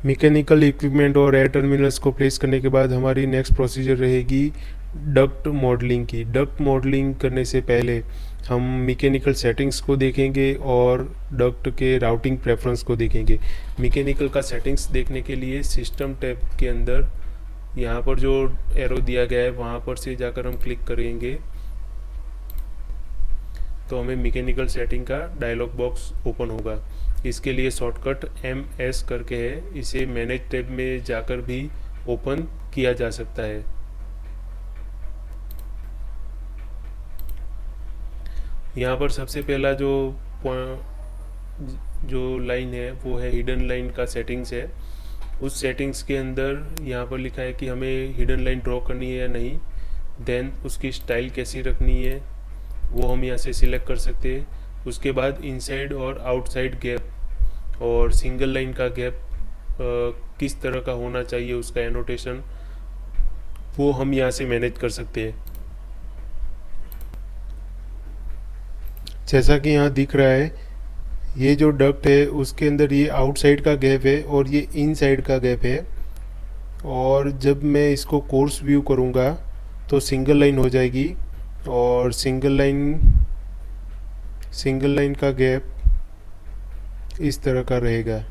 Mechanical equipment और air terminals को place करने के बाद हमारी नेक्स्ट प्रोसीजर रहेगी डक्ट मॉडलिंग की। डक्ट मॉडलिंग करने से पहले हम मैकेनिकल सेटिंग्स को देखेंगे और डक्ट के राउटिंग प्रेफरेंस को देखेंगे। मैकेनिकल का सेटिंग्स देखने के लिए सिस्टम टैब के अंदर यहाँ पर जो एरो दिया गया है वहाँ पर से जाकर हम क्लिक करेंगे तो हमें मैकेनिकल सेटिंग का डायलॉग बॉक्स ओपन होगा। इसके लिए शॉर्टकट MS करके है, इसे मैनेज टैब में जाकर भी ओपन किया जा सकता है। यहाँ पर सबसे पहला जो लाइन है वो है हिडन लाइन का सेटिंग्स है। उस सेटिंग्स के अंदर यहाँ पर लिखा है कि हमें हिडन लाइन ड्रॉ करनी है या नहीं, देन उसकी स्टाइल कैसी रखनी है वो हम यहाँ से सिलेक्ट कर सकते हैं। उसके बाद इनसाइड और आउटसाइड गैप और सिंगल लाइन का गैप किस तरह का होना चाहिए, उसका एनोटेशन वो हम यहाँ से मैनेज कर सकते हैं। जैसा कि यहाँ दिख रहा है, ये जो डक्ट है उसके अंदर ये आउटसाइड का गैप है और ये इनसाइड का गैप है। और जब मैं इसको कोर्स व्यू करूँगा तो सिंगल लाइन हो जाएगी और सिंगल लाइन का गैप इस तरह का रहेगा,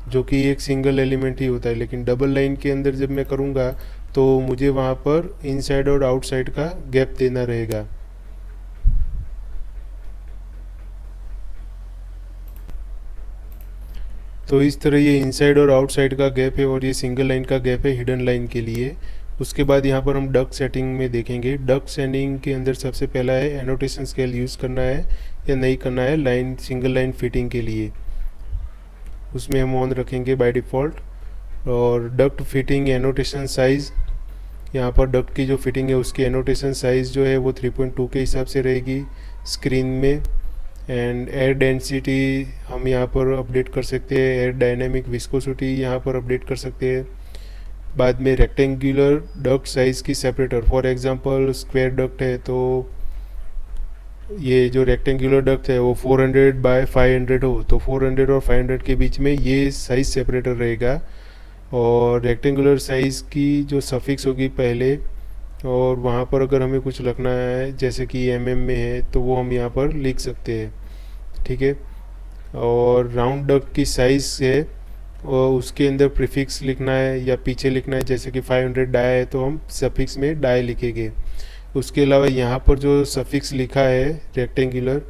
जो कि एक सिंगल एलिमेंट ही होता है। लेकिन डबल लाइन के अंदर जब मैं करूँगा तो मुझे वहाँ पर इनसाइड और आउटसाइड का गैप देना रहेगा। तो इस तरह ये इनसाइड और आउटसाइड का गैप है और ये सिंगल लाइन का गैप है हिडन लाइन के लिए। उसके बाद यहाँ पर हम डक्ट सेटिंग में देखेंगे। डक्ट सेटिंग के अंदर सबसे पहला है एनोटेशन स्केल यूज़ करना है या नहीं करना है लाइन सिंगल लाइन फिटिंग के लिए, उसमें हम ऑन रखेंगे बाय डिफ़ॉल्ट। और डक्ट फिटिंग एनोटेशन साइज़, यहाँ पर डक्ट की जो फिटिंग है उसकी एनोटेशन साइज़ जो है वो 3.2 के हिसाब से रहेगी स्क्रीन में। एंड एयर डेंसिटी हम यहाँ पर अपडेट कर सकते हैं, एयर डायनेमिक विस्कोसिटी यहाँ पर अपडेट कर सकते हैं। बाद में रेक्टेंगुलर डक्ट साइज़ की separator, for example square duct है तो ये जो रेक्टेंगुलर डक्ट है वो 400 बाय 500 हो तो 400 और 500 के बीच में ये साइज़ सेपरेटर रहेगा। और रेक्टेंगुलर साइज़ की जो सफिक्स होगी पहले, और वहाँ पर अगर हमें कुछ लिखना है जैसे कि mm में है तो वो हम यहाँ पर लिख सकते हैं, ठीक है। और राउंड डक्ट की साइज़ है और उसके अंदर प्रीफिक्स लिखना है या पीछे लिखना है, जैसे कि 500 डाई है तो हम सफिक्स में डाई लिखेंगे। उसके अलावा यहाँ पर जो सफिक्स लिखा है रेक्टेंगुलर,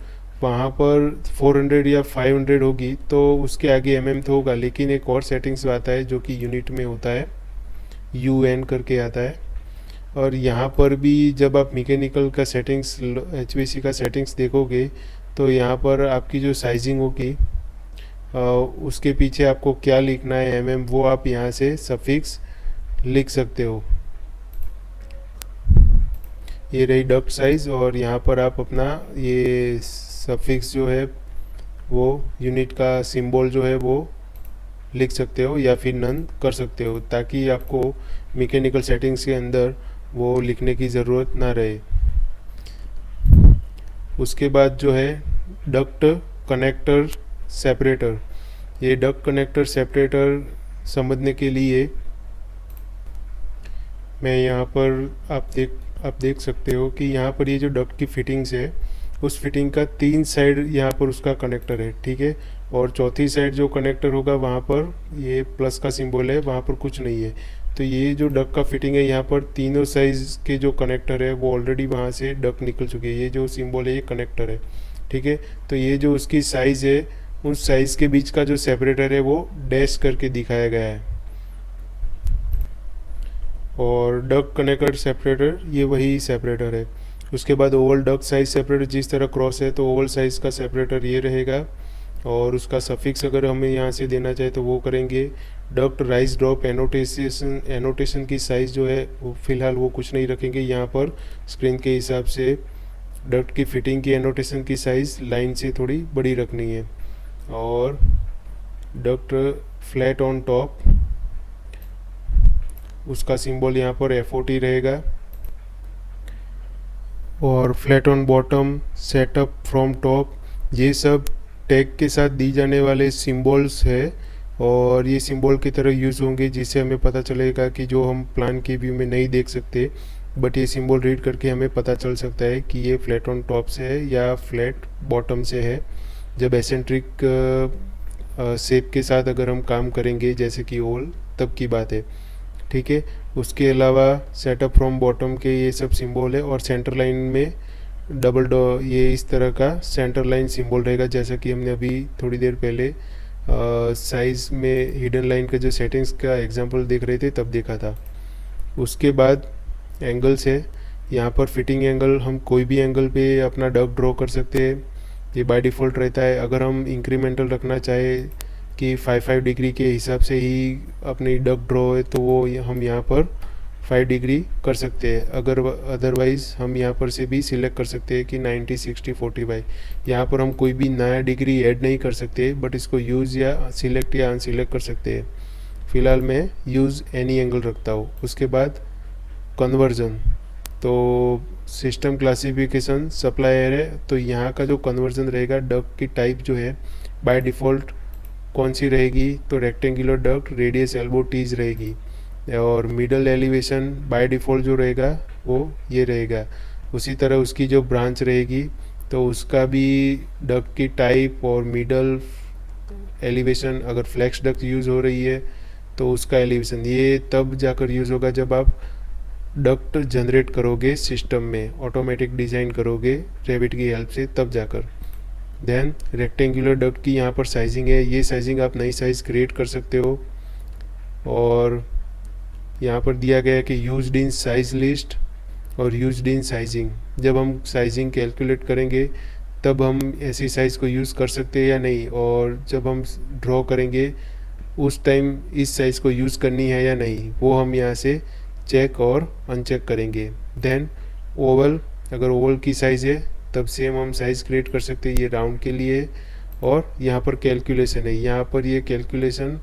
वहाँ पर 400 या 500 होगी तो उसके आगे mm तो होगा, लेकिन एक और सेटिंग्स आता है जो कि यूनिट में होता है, UN करके आता है। और यहाँ पर भी जब आप मैकेनिकल का सेटिंग्स HVAC का सेटिंग्स देखोगे तो यहाँ पर आपकी जो साइजिंग होगी उसके पीछे आपको क्या लिखना है mm, वो आप यहाँ से सफिक्स लिख सकते हो। ये रही डक्ट साइज़ और यहाँ पर आप अपना ये सफिक्स जो है वो यूनिट का सिंबल जो है वो लिख सकते हो या फिर नन कर सकते हो, ताकि आपको मैकेनिकल सेटिंग्स के अंदर वो लिखने की ज़रूरत ना रहे। उसके बाद जो है डक्ट कनेक्टर सेपरेटर, ये डक्ट कनेक्टर सेपरेटर समझने के लिए मैं यहाँ पर आप देख सकते हो कि यहाँ पर ये जो डक्ट की फिटिंग्स है उस फिटिंग का 3 साइड यहाँ पर उसका कनेक्टर है, ठीक है। और चौथी साइड जो कनेक्टर होगा वहाँ पर ये प्लस का सिंबल है, वहाँ पर कुछ नहीं है। तो ये जो डक्ट का फिटिंग है यहाँ पर तीनों साइज़ के जो कनेक्टर है वो ऑलरेडी वहाँ से डक्ट निकल चुके हैं। ये जो सिंबल है ये कनेक्टर है, ठीक है। तो ये जो उसकी साइज़ है उस साइज़ के बीच का जो सेपरेटर है वो डैश करके दिखाया गया है। और डक्ट कनेक्टर सेपरेटर ये वही सेपरेटर है। उसके बाद ओवल डक्ट साइज सेपरेटर, जिस तरह क्रॉस है तो ओवल साइज़ का सेपरेटर ये रहेगा। और उसका सफिक्स अगर हमें यहाँ से देना चाहे तो वो करेंगे। डक्ट राइज ड्रॉप एनोटेशन की साइज़ जो है वो फ़िलहाल वो कुछ नहीं रखेंगे, यहाँ पर स्क्रीन के हिसाब से डक्ट की फिटिंग की एनोटेशन की साइज़ लाइन से थोड़ी बड़ी रखनी है। और डक्ट फ्लैट ऑन टॉप, उसका सिंबल यहाँ पर FOT रहेगा। और flat on bottom, setup from top, ये सब टैग के साथ दी जाने वाले सिंबल्स है और ये सिंबल की तरह यूज़ होंगे, जिससे हमें पता चलेगा कि जो हम प्लान की व्यू में नहीं देख सकते, बट ये सिंबल रीड करके हमें पता चल सकता है कि ये फ्लैट ऑन टॉप से है या फ्लैट बॉटम से है। जब एसेंट्रिक शेप के साथ अगर हम काम करेंगे जैसे कि ओल, तब की बात है। ठीक है। उसके अलावा सेटअप फ्रॉम बॉटम के ये सब सिंबल है, और सेंटर लाइन में डबल डॉ ये इस तरह का सेंटर लाइन सिंबल रहेगा, जैसा कि हमने अभी थोड़ी देर पहले साइज़ में हिडन लाइन का जो सेटिंग्स का एग्जांपल देख रहे थे तब देखा था। उसके बाद एंगल्स है। यहाँ पर फिटिंग एंगल, हम कोई भी एंगल पे अपना डक ड्रॉ कर सकते हैं, ये बाय डिफ़ॉल्ट रहता है। अगर हम इंक्रीमेंटल रखना चाहें कि 5 डिग्री के हिसाब से ही अपनी डक ड्रॉ है, तो वो हम यहाँ पर 5 डिग्री कर सकते हैं। अगर अदरवाइज़ हम यहाँ पर से भी सिलेक्ट कर सकते हैं कि 90 60 45। यहाँ पर हम कोई भी नया डिग्री ऐड नहीं कर सकते, बट इसको यूज़ या सिलेक्ट या अनसिलेक्ट कर सकते हैं। फ़िलहाल मैं यूज़ एनी एंगल रखता हूँ। उसके बाद कन्वर्जन, तो सिस्टम क्लासिफिकेशन सप्लायर है, तो यहाँ का जो कन्वर्जन रहेगा, डक की टाइप जो है बाय डिफ़ॉल्ट कौन सी रहेगी, तो rectangular duct radius elbow tees रहेगी। और मिडल एलिवेशन बाय डिफ़ॉल्ट जो रहेगा वो ये रहेगा। उसी तरह उसकी जो ब्रांच रहेगी, तो उसका भी डक्ट की टाइप और मिडल एलिवेशन, अगर फ्लैक्स डक्ट यूज़ हो रही है तो उसका एलिवेशन, ये तब जाकर यूज़ होगा जब आप डक्ट जनरेट करोगे सिस्टम में, ऑटोमेटिक डिज़ाइन करोगे रेविट की हेल्प से, तब जाकर। देन रेक्टेंगुलर डक्ट की यहाँ पर साइजिंग है, ये साइजिंग आप नई साइज़ क्रिएट कर सकते हो। और यहाँ पर दिया गया है कि यूज्ड इन साइज लिस्ट और यूज्ड इन साइजिंग। जब हम साइजिंग कैलकुलेट करेंगे तब हम ऐसी साइज़ को यूज़ कर सकते हैं या नहीं, और जब हम ड्रॉ करेंगे उस टाइम इस साइज़ को यूज़ करनी है या नहीं, वो हम यहाँ से चेक और अनचेक करेंगे। देन ओवल, अगर ओवल की साइज़ है तब सेम हम साइज़ क्रिएट कर सकते हैं, ये राउंड के लिए। और यहाँ पर कैलकुलेशन है, यहाँ पर ये calculation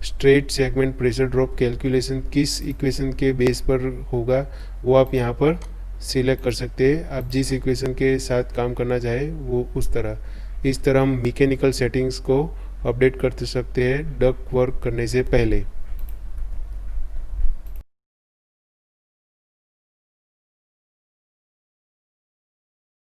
straight segment pressure drop calculation किस इक्वेशन के बेस पर होगा, वो आप यहाँ पर सिलेक्ट कर सकते हैं। आप जिस इक्वेशन के साथ काम करना चाहे वो उस तरह। इस तरह हम मैकेनिकल सेटिंग्स को अपडेट कर सकते हैं डक्ट वर्क करने से पहले।